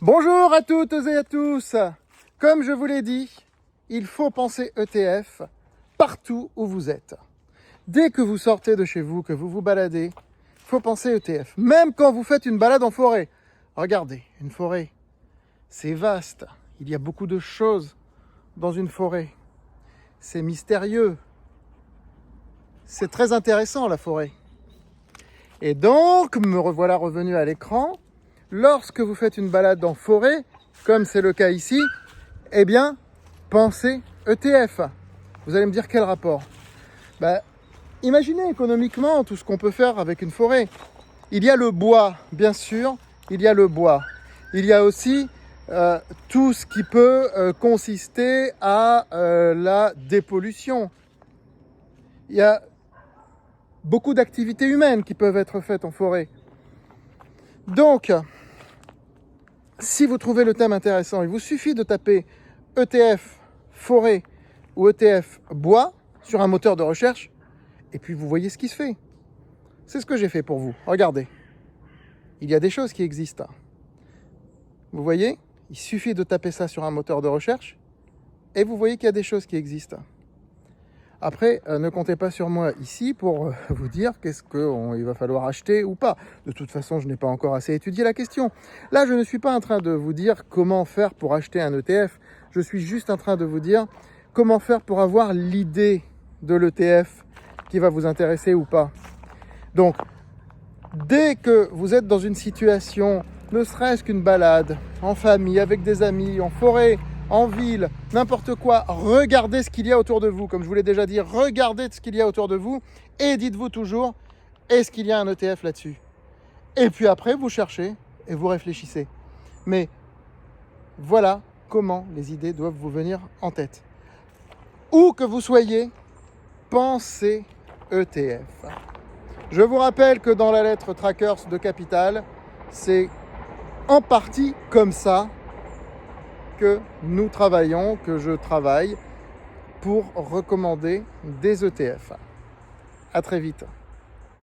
Bonjour à toutes et à tous. Comme je vous l'ai dit, il faut penser ETF partout où vous êtes. Dès que vous sortez de chez vous, que vous vous baladez, il faut penser ETF. Même quand vous faites une balade en forêt. Regardez, une forêt, c'est vaste. Il y a beaucoup de choses dans une forêt. C'est mystérieux. C'est très intéressant, la forêt. Et donc, me revoilà revenu à l'écran. Lorsque vous faites une balade en forêt, comme c'est le cas ici, eh bien, pensez ETF. Vous allez me dire quel rapport ? Imaginez économiquement tout ce qu'on peut faire avec une forêt. Il y a le bois, bien sûr, il y a le bois. Il y a aussi tout ce qui peut consister à la dépollution. Il y a beaucoup d'activités humaines qui peuvent être faites en forêt. Donc, si vous trouvez le thème intéressant, il vous suffit de taper ETF forêt ou ETF bois sur un moteur de recherche et puis vous voyez ce qui se fait. C'est ce que j'ai fait pour vous. Regardez. Il y a des choses qui existent. Vous voyez ? Il suffit de taper ça sur un moteur de recherche et vous voyez qu'il y a des choses qui existent. Après, ne comptez pas sur moi ici pour vous dire qu'est-ce qu'il va falloir acheter ou pas. De toute façon, je n'ai pas encore assez étudié la question. Là, je ne suis pas en train de vous dire comment faire pour acheter un ETF. Je suis juste en train de vous dire comment faire pour avoir l'idée de l'ETF qui va vous intéresser ou pas. Donc, dès que vous êtes dans une situation, ne serait-ce qu'une balade, en famille, avec des amis, en forêt, en ville, n'importe quoi, regardez ce qu'il y a autour de vous. Comme je vous l'ai déjà dit, regardez ce qu'il y a autour de vous et dites-vous toujours, est-ce qu'il y a un ETF là-dessus ? Et puis après, vous cherchez et vous réfléchissez. Mais voilà comment les idées doivent vous venir en tête. Où que vous soyez, pensez ETF. Je vous rappelle que dans la lettre Trackers de Capital, c'est en partie comme ça que nous travaillons, que je travaille pour recommander des ETF. À très vite.